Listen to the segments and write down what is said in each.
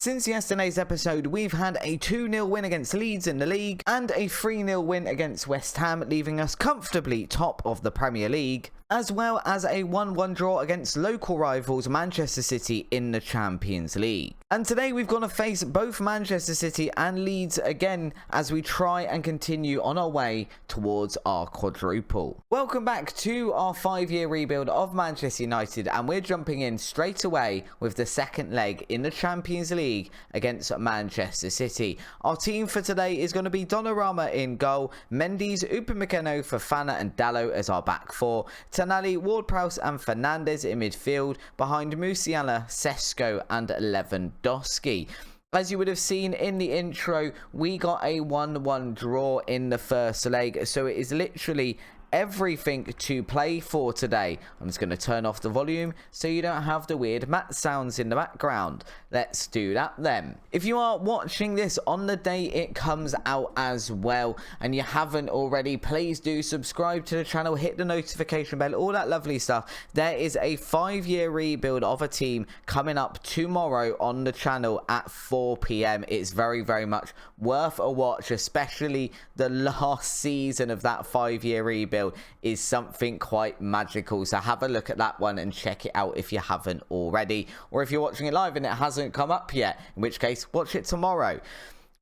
Since yesterday's episode, we've had a 2-0 win against Leeds in the league and a 3-0 win against West Ham, leaving us comfortably top of the Premier League, as well as a 1-1 draw against local rivals Manchester City in the Champions League. And today we've got to face both Manchester City and Leeds again as we try and continue on our way towards our quadruple. Welcome back to our 5-year rebuild of Manchester United, and we're jumping in straight away with the second leg in the Champions League against Manchester City. Our team for today is going to be Donnarumma in goal, Mendy's, Upamecano, Fofana and Dalot as our back four, Tonali, Ward-Prowse and Fernandes in midfield, behind Musiala, Sesko and Lewandowski. As you would have seen in the intro, we got a 1-1 draw in the first leg, so it is literally everything to play for today. I'm just going to turn off the volume so you don't have the weird mat sounds in the background. Let's do that then. If you are watching this on the day it comes out as well and you haven't already, please do subscribe to the channel, hit the notification bell, all that lovely stuff. There is a 5-year rebuild of a team coming up tomorrow on the channel at 4 PM. It's very much worth a watch, especially the last season of that 5-year rebuild is something quite magical, so have a look at that one and check it out if you haven't already, or if you're watching it live and it hasn't come up yet, in which case watch it tomorrow.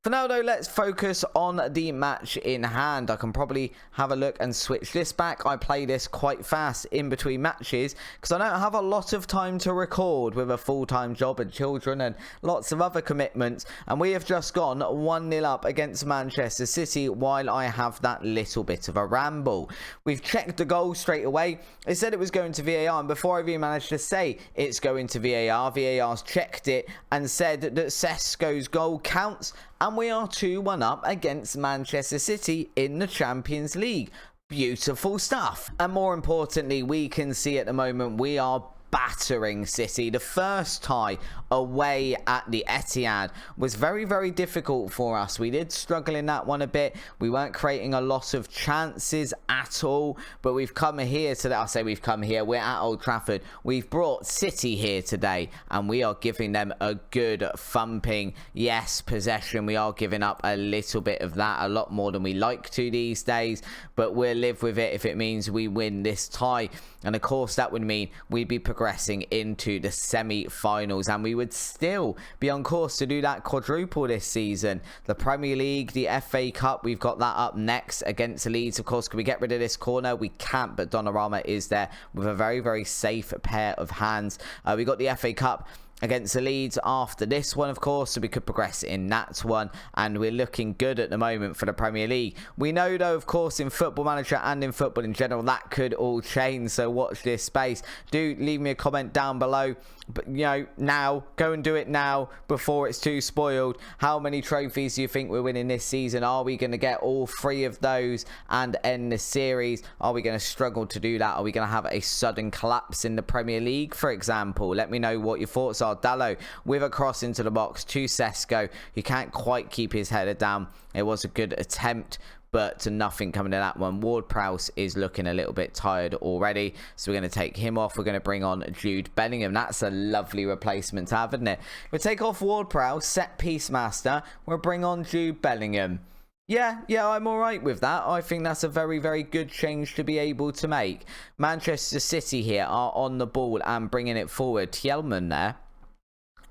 For now though, let's focus on the match in hand. I can probably have a look and switch this back. I play this quite fast in between matches because I don't have a lot of time to record with a full-time job and children and lots of other commitments, and we have just gone 1-0 up against Manchester City while I have that little bit of a ramble. We've checked the goal straight away. It said it was going to VAR, and before I even managed to say it's going to VAR, VAR's checked it and said that Sesko's goal counts, and we are 2-1 up against Manchester City in the Champions League. Beautiful stuff. And more importantly, we can see at the moment we are battering City. The first tie away at the Etihad was very difficult for us. We did struggle in that one a bit. We weren't creating a lot of chances at all, but we've come here today. I say we've come here, we're at Old Trafford. We've brought City here today and we are giving them a good thumping. Yes, possession, we are giving up a little bit of that, a lot more than we like to these days, but we'll live with it if it means we win this tie. And of course that would mean we'd be progressing into the semi-finals, and we would still be on course to do that quadruple this season. The Premier League, the FA Cup, we've got that up next against Leeds. Of course, can we get rid of this corner? We can't, but Donnarumma is there with a very safe pair of hands. We got the FA Cup against the Leeds after this one, of course, so we could progress in that one, and we're looking good at the moment for the Premier League. We know though, of course, in Football Manager and in football in general, that could all change, so watch this space. Do leave me a comment down below, but you know, now go and do it now before it's too spoiled. How many trophies do you think we're winning this season? Are we going to get all 3 of those and end the series? Are we going to struggle to do that? Are we going to have a sudden collapse in the Premier League, for example? Let me know what your thoughts are. Dalot with a cross into the box to Sesko. He can't quite keep his header down. It was a good attempt, but nothing coming to that one. Ward-Prowse is looking a little bit tired already, so we're going to take him off. We're going to bring on Jude Bellingham. That's a lovely replacement to have, isn't it? We'll take off Ward-Prowse, set piece master. We'll bring on Jude Bellingham. Yeah, I'm alright with that. I think that's a very good change to be able to make. Manchester City here are on the ball and bringing it forward. Tjelman there.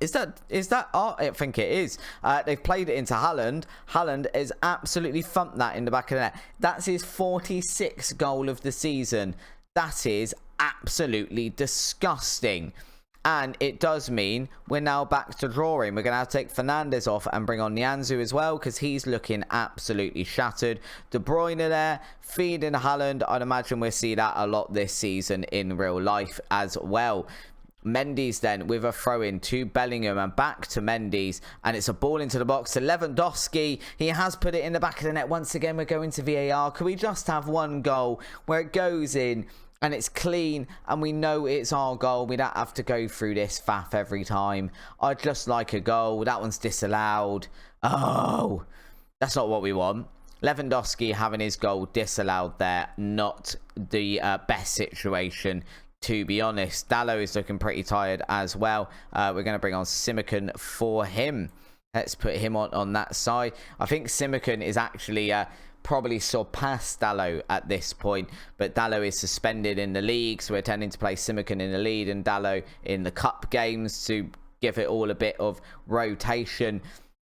Is that I think it is. They've played it into Haaland. Haaland has absolutely thumped that in the back of the net. That's his 46th goal of the season. That is absolutely disgusting. And it does mean we're now back to drawing. We're going to have to take Fernandes off and bring on Nianzou as well, because he's looking absolutely shattered. De Bruyne there, feeding Haaland. I'd imagine we'll see that a lot this season in real life as well. Mendy's then with a throw-in to Bellingham and back to Mendy's, and it's a ball into the box to Lewandowski. He has put it in the back of the net. Once again, we're going to VAR. Can we just have one goal where it goes in and it's clean and we know it's our goal? We don't have to go through this faff every time. I'd just like a goal. That one's disallowed. Oh, that's not what we want. Lewandowski having his goal disallowed there. Not the best situation to be honest. Dallo is looking pretty tired as well. We're going to bring on Simicon for him. Let's put him on that side. I think Simicon is actually probably surpassed Dallo at this point, but Dallo is suspended in the league, so we're tending to play Simicon in the lead and Dallo in the cup games to give it all a bit of rotation.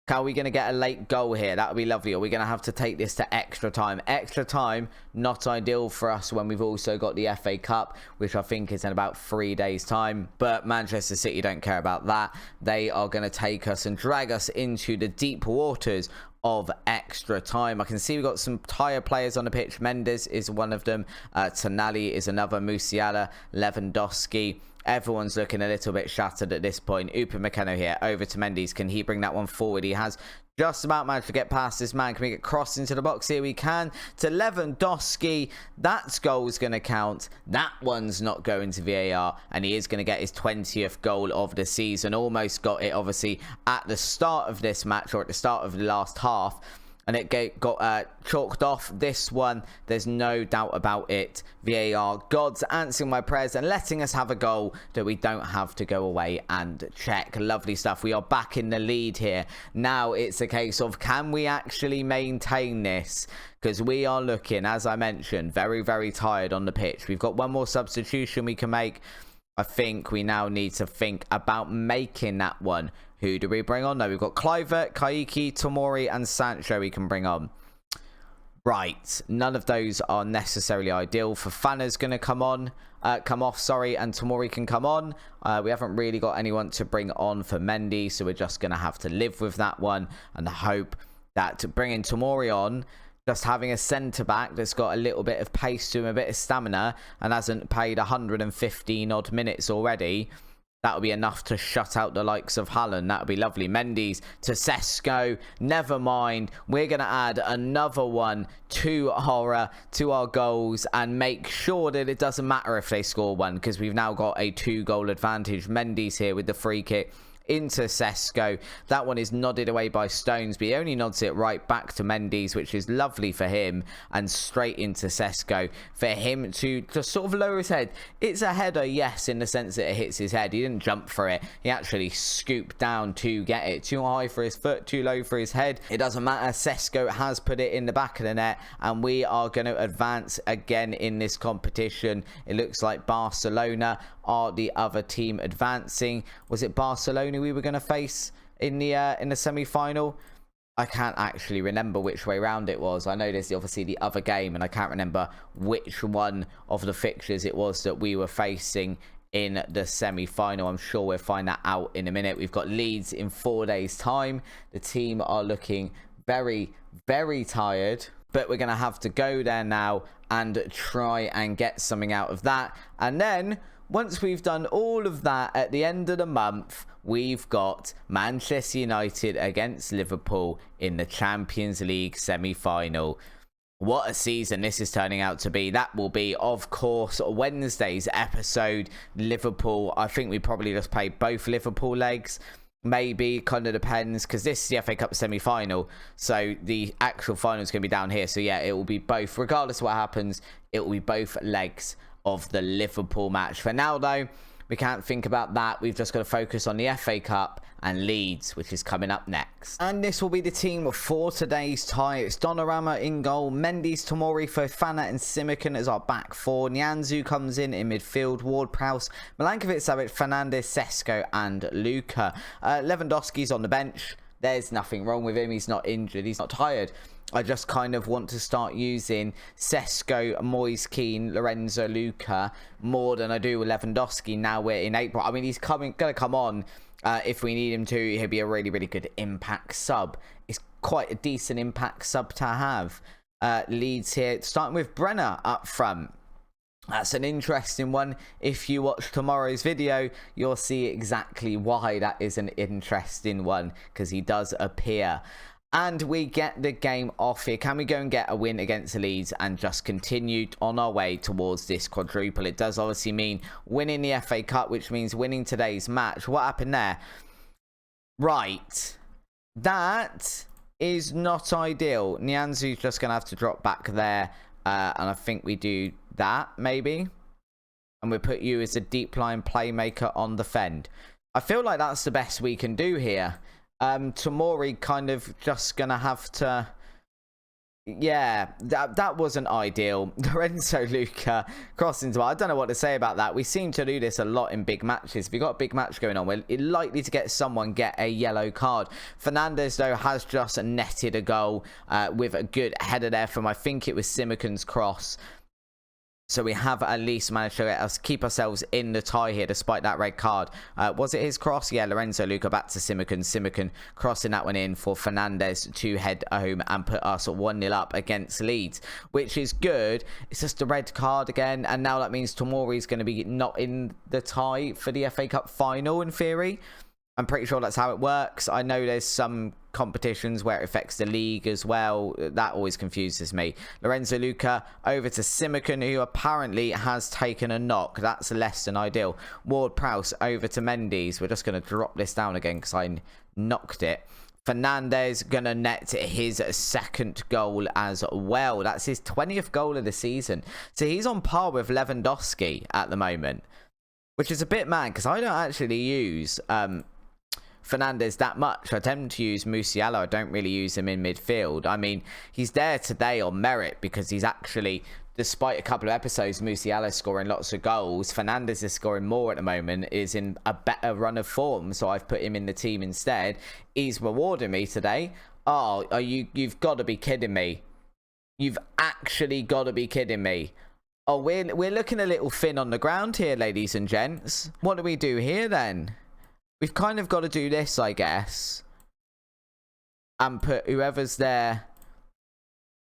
Are we going to get a late goal here? That would be lovely. Are we going to have to take this to extra time? Extra time, not ideal for us when we've also got the FA Cup, which I think is in about 3 days' time. But Manchester City don't care about that. They are going to take us and drag us into the deep waters of extra time. I can see we've got some tired players on the pitch. Mendes is one of them. Tonali is another. Musiala, Lewandowski. Everyone's looking a little bit shattered at this point. Upamecano here, over to Mendes. Can he bring that one forward? He has just about managed to get past this man. Can we get crossed into the box here? We can. To Lewandowski. That goal's going to count. That one's not going to VAR. And he is going to get his 20th goal of the season. Almost got it, obviously, at the start of this match, or at the start of the last half. And it got chalked off. This one, there's no doubt about it. VAR gods answering my prayers and letting us have a goal that we don't have to go away and check. Lovely stuff. We are back in the lead here. Now it's a case of, can we actually maintain this? Because we are looking, as I mentioned, very, very tired on the pitch. We've got one more substitution we can make. I think we now need to think about making that one. Who do we bring on? No, we've got Kluivert, Kaiki, Tomori, and Sancho we can bring on. Right, none of those are necessarily ideal. Fofana's going to come off, sorry, and Tomori can come on. We haven't really got anyone to bring on for Mendy, so we're just going to have to live with that one and hope that bringing Tomori on, just having a centre-back that's got a little bit of pace to him, a bit of stamina, and hasn't played 115 odd minutes already, that'll be enough to shut out the likes of Haaland. That'll be lovely. Mendes to Sesko. Never mind. We're going to add another one to our goals and make sure that it doesn't matter if they score one, because we've now got a 2-goal advantage. Mendes here with the free kick into Sesko. That one is nodded away by Stones, but he only nods it right back to Mendes, which is lovely for him, and straight into Sesko for him to sort of lower his head. It's a header, yes, in the sense that it hits his head. He didn't jump for it. He actually scooped down to get it. Too high for his foot, too low for his head. It doesn't matter. Sesko has put it in the back of the net, and we are going to advance again in this competition. It looks like Barcelona are the other team advancing. Was it Barcelona we were going to face in the semi-final? I can't actually remember which way round it was. I know there's obviously the other game, and I can't remember which one of the fixtures it was that we were facing in the semi-final. I'm sure we'll find that out in a minute. We've got Leeds in 4 days' time. The team are looking very, very tired, but we're going to have to go there now and try and get something out of that. And then once we've done all of that, at the end of the month, we've got Manchester United against Liverpool in the Champions League semi-final. What a season this is turning out to be. That will be, of course, Wednesday's episode. Liverpool, I think we probably just play both Liverpool legs. Maybe, kind of depends, because this is the FA Cup semi-final, so the actual final is going to be down here. So yeah, it will be both. Regardless of what happens, it will be both legs of the Liverpool match. For now, though, we can't think about that. We've just got to focus on the FA Cup and Leeds, which is coming up next. And this will be the team for today's tie. It's Donnarumma in goal, Mendes, Tomori, Fofana and Simicon as our back four. Nianzou comes in midfield, Ward-Prowse, Milankovic-Savic, Fernandes, Sesko and Luka. Lewandowski's on the bench. There's nothing wrong with him. He's not injured. He's not tired. I just kind of want to start using Sesko, Moise Kean, Lorenzo, Luka more than I do with Lewandowski now we're in April. I mean, he's going to come on if we need him to. He'll be a really, really good impact sub. It's quite a decent impact sub to have. Leeds here, starting with Brenner up front. That's an interesting one. If you watch tomorrow's video, you'll see exactly why that is an interesting one, because he does appear. And we get the game off here. Can we go and get a win against Leeds and just continue on our way towards this quadruple? It does obviously mean winning the FA Cup, which means winning today's match. What happened there? Right. That is not ideal. Nianzou's just going to have to drop back there. And I think we do that, maybe. And we put you as a deep line playmaker on the fend. I feel like that's the best we can do here. Tomori kind of just going to have to... Yeah, that wasn't ideal. Lorenzo Luca crossing to... I don't know what to say about that. We seem to do this a lot in big matches. If you've got a big match going on, we're likely to get someone get a yellow card. Fernandez, though, has just netted a goal with a good header there from, I think it was Simakan's cross. So we have at least managed to let us keep ourselves in the tie here despite that red card. Was it his cross? Yeah, Lorenzo Luca back to Simakan. Simakan crossing that one in for Fernandez to head home and put us 1-0 up against Leeds, which is good. It's just a red card again. And now that means Tomori's going to be not in the tie for the FA Cup final in theory. I'm pretty sure that's how it works. I know there's some competitions where it affects the league as well. That always confuses me. Lorenzo Luca over to Simakan, who apparently has taken a knock. That's less than ideal. Ward-Prowse over to Mendes. We're just going to drop this down again because I knocked it. Fernandez going to net his second goal as well. That's his 20th goal of the season. So he's on par with Lewandowski at the moment, which is a bit mad because I don't actually use... Fernandez that much. I tend to use Musiala. I don't really use him in midfield. I mean, he's there today on merit because he's actually, despite a couple of episodes, Musiala scoring lots of goals. Fernandez is scoring more at the moment, is in a better run of form, so I've put him in the team instead. He's rewarding me today. Oh, you've got to be kidding me. You've actually got to be kidding me. Oh, we're looking a little thin on the ground here, ladies and gents. What do we do here then? We've kind of got to do this, I guess. And put whoever's there.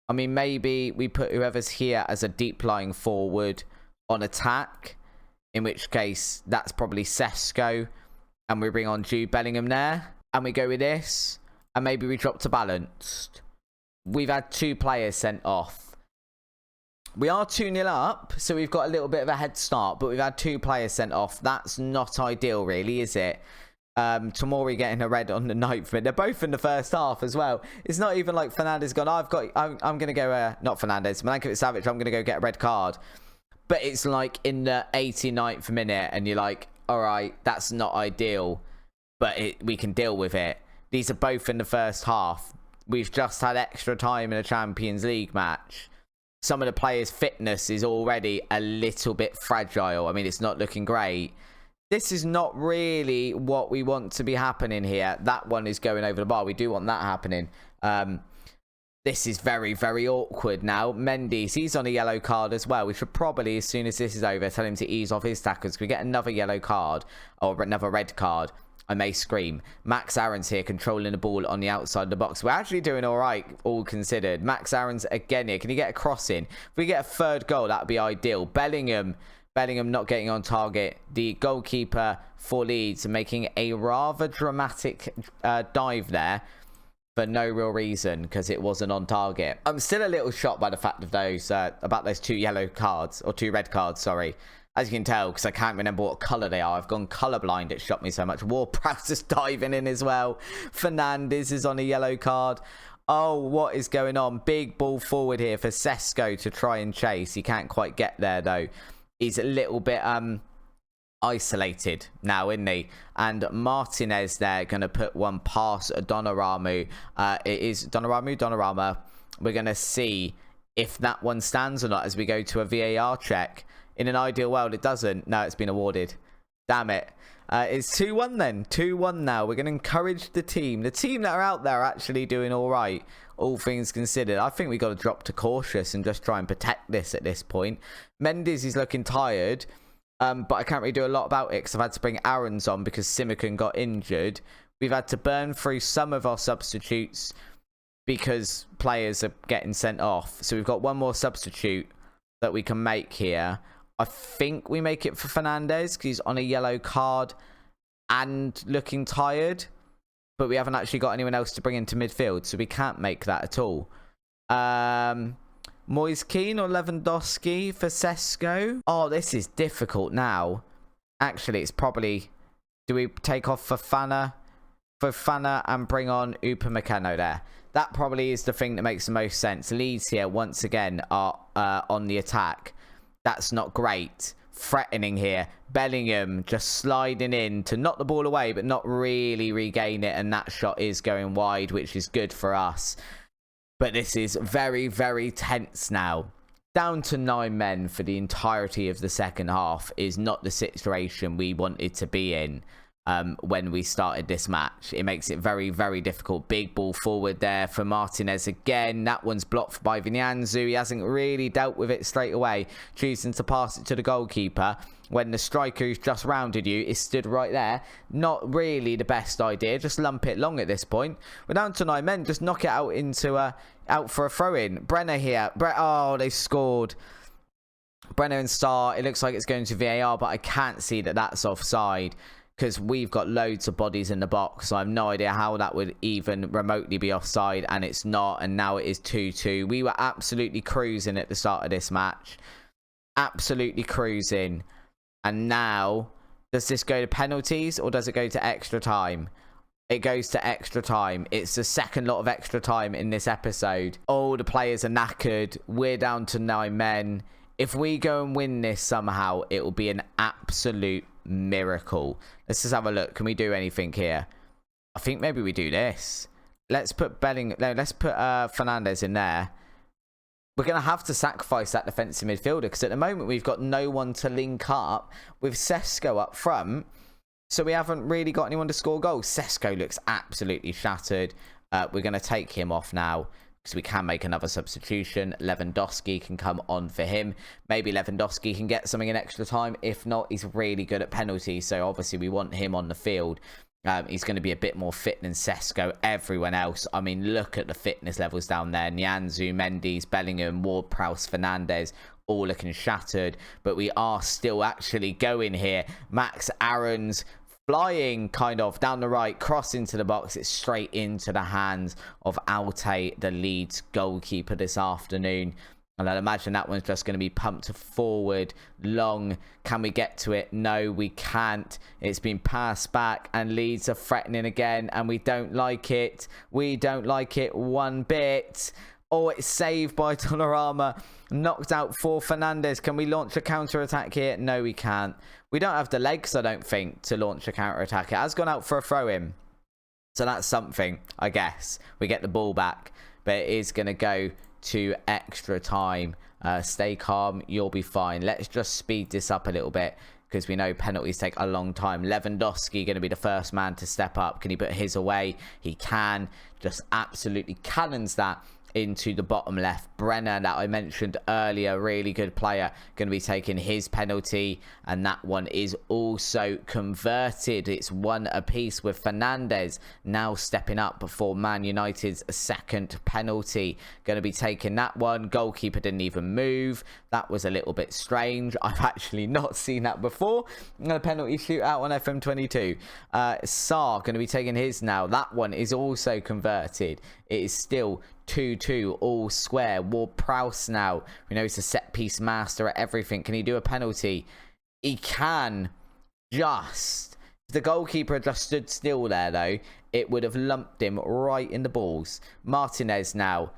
I mean, maybe we put whoever's here as a deep lying forward on attack. In which case, that's probably Sesko. And we bring on Jude Bellingham there. And we go with this. And maybe we drop to balanced. We've had 2 players sent off. We are 2-0 up, so we've got a little bit of a head start, but we've had 2 players sent off. That's not ideal, really, is it? Tomori getting a red on the 9th minute. They're both in the first half as well. It's not even like Fernandez gone, I'm going to go, not Fernandez, Milankovic-Savic, I'm going to go get a red card. But it's like in the 89th minute, and you're like, all right, that's not ideal, but we can deal with it. These are both in the first half. We've just had extra time in a Champions League match. Some of the players' fitness is already a little bit fragile. I mean, it's not looking great. This is not really what we want to be happening here. That one is going over the bar. We do want that happening. This is very, very awkward now. Mendes, he's on a yellow card as well. We should probably, as soon as this is over, tell him to ease off his tackles. We get another yellow card or another red card. I may scream. Max Aaron's here controlling the ball on the outside of the box. We're actually doing all right, all considered. Max Aaron's again here. Can he get a cross in? If we get a 3rd goal, that would be ideal. Bellingham not getting on target. The goalkeeper for Leeds making a rather dramatic dive there for no real reason because it wasn't on target. I'm still a little shocked by the fact of those about those 2 yellow cards, or 2 red cards, sorry. As you can tell, because I can't remember what colour they are. I've gone colourblind. It shocked me so much. Ward-Prowse is diving in as well. Fernandez is on a yellow card. Oh, what is going on? Big ball forward here for Sesko to try and chase. He can't quite get there, though. He's a little bit isolated now, isn't he? And Martinez there going to put one past Donnarumma. It is Donnarumma. We're going to see if that one stands or not as we go to a VAR check. In an ideal world, it doesn't. No, it's been awarded. Damn it. It's 2-1 then. 2-1 now. We're going to encourage the team. The team that are out there are actually doing all right, all things considered. I think we've got to drop to cautious and just try and protect this at this point. Mendes is looking tired, but I can't really do a lot about it because I've had to bring Aaron's on because Simakan got injured. We've had to burn through some of our substitutes because players are getting sent off. So we've got one more substitute that we can make here. I think we make it for Fernandez because he's on a yellow card and looking tired. But we haven't actually got anyone else to bring into midfield, so we can't make that at all. Moise Kean or Lewandowski for Sesko. Oh, this is difficult now. Actually, it's probably... Do we take off Fofana and bring on Upamecano there? That probably is the thing that makes the most sense. Leeds here, once again, are on the attack. That's not great. threatening here. Bellingham just sliding in to knock the ball away, but not really regain it. And that shot is going wide, which is good for us. But this is very, very tense now. Down to 9 men for the entirety of the second half is not the situation we wanted to be in when we started this match. It makes it very, very difficult. Big ball forward there for Martinez again. That one's blocked by Vinyanzu. He hasn't really dealt with it straight away, choosing to pass it to the goalkeeper when the striker who's just rounded you is stood right there. Not really the best idea. Just lump it long at this point. We're down to 9 men. Just knock it out into out for a throw-in. Brenner here. Oh, they scored. Brenner and Star. It looks like it's going to VAR, but I can't see that that's offside because we've got loads of bodies in the box. So I have no idea how that would even remotely be offside, and it's not. And now it is 2-2. We were absolutely cruising at the start of this match. Absolutely cruising. And now, does this go to penalties or does it go to extra time? It goes to extra time. It's the second lot of extra time in this episode. All the players are knackered. We're down to 9 men. If we go and win this somehow, it will be an absolute miracle. Let's just have a look. Can we do anything here? I think maybe we do this. Let's put let's put Fernandez in there. We're going to have to sacrifice that defensive midfielder because at the moment we've got no one to link up with Sesko up front. So we haven't really got anyone to score goals. Sesko looks absolutely shattered. We're going to take him off now because we can make another substitution. Lewandowski can come on for him. Maybe Lewandowski can get something in extra time. If not, he's really good at penalties. So obviously we want him on the field. He's going to be a bit more fit than Sesko. Everyone else, I mean, look at the fitness levels down there. Nianzou, Mendes, Bellingham, Ward-Prowse, Fernandez, all looking shattered. But we are still actually going here. Max Aaron's flying kind of down the right, cross into the box. It's straight into the hands of Alte, the Leeds goalkeeper this afternoon. And I'd imagine that one's just going to be pumped forward long. Can we get to it? No, we can't. It's been passed back and Leeds are threatening again. And we don't like it. We don't like it one bit. Oh, it's saved by Dolorama. Knocked out for Fernandez. Can we launch a counter-attack here? No, we can't. We don't have the legs, I don't think, to launch a counter-attack. It has gone out for a throw-in. So that's something, I guess. We get the ball back. But it is going to go to extra time. Stay calm, you'll be fine. Let's just speed this up a little bit because we know penalties take a long time. Lewandowski going to be the first man to step up. Can he put his away? He can. Just absolutely cannons that into the bottom left. Brenner, that I mentioned earlier, really good player, going to be taking his penalty, and that one is also converted. It's 1 apiece with Fernandez now stepping up before Man United's second penalty. Going to be taking that one. Goalkeeper didn't even move. That was a little bit strange. I've actually not seen that before. A penalty shootout on FM22. Sar going to be taking his now. That one is also converted. It is still 2-2 all square. Ward-Prowse now, we know he's a set piece master at everything. Can he do a penalty? He can. Just if the goalkeeper had just stood still there though, it would have lumped him right in the balls. Martinez now,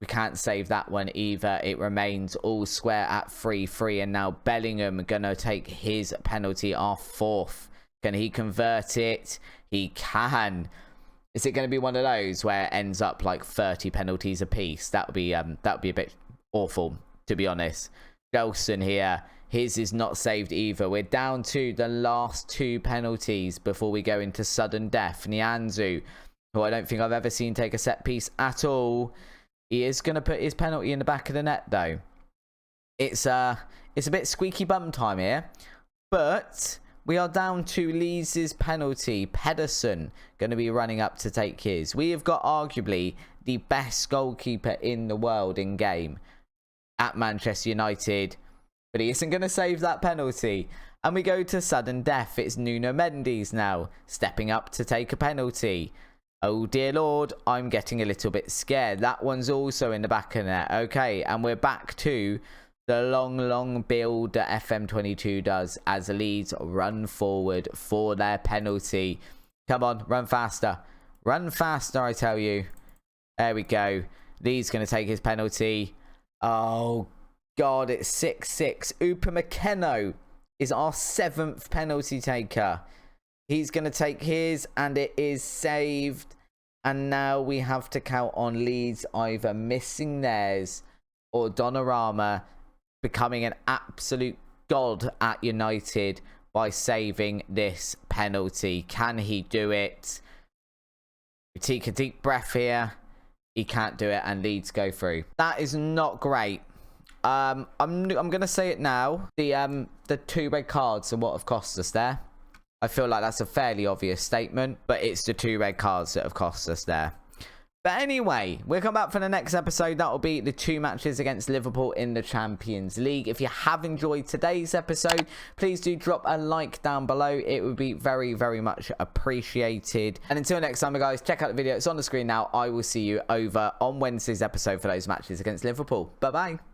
we can't save that one either. It remains all square at 3-3, and now Bellingham gonna take his penalty, our 4th. Can he convert it? He can. Is it going to be one of those where it ends up like 30 penalties apiece? That would be a bit awful, to be honest. Gelson here, his is not saved either. We're down to the last 2 penalties before we go into sudden death. Nianzou, who I don't think I've ever seen take a set piece at all. He is going to put his penalty in the back of the net though. It's a bit squeaky bum time here, but we are down to Leeds' penalty. Pedersen going to be running up to take his. We have got arguably the best goalkeeper in the world in game at Manchester United, but he isn't going to save that penalty. And we go to sudden death. It's Nuno Mendes now stepping up to take a penalty. Oh dear Lord, I'm getting a little bit scared. That one's also in the back of net. Okay, and we're back to the long build that FM22 does as Leeds run forward for their penalty. Come on, run faster. Run faster, I tell you. There we go. Leeds going to take his penalty. Oh, God, it's 6-6. Upamecano is our 7th penalty taker. He's going to take his, and it is saved. And now we have to count on Leeds either missing theirs or Donnarumma becoming an absolute god at United by saving this penalty. Can he do it? We take a deep breath here. He can't do it, and Leeds go through. That is not great. I'm gonna say it now. The 2 red cards are what have cost us there. I feel like that's a fairly obvious statement, but it's the 2 red cards that have cost us there. But anyway, we'll come back for the next episode. That will be the 2 matches against Liverpool in the Champions League. If you have enjoyed today's episode, please do drop a like down below. It would be very, very much appreciated. And until next time, guys, check out the video. It's on the screen now. I will see you over on Wednesday's episode for those matches against Liverpool. Bye-bye.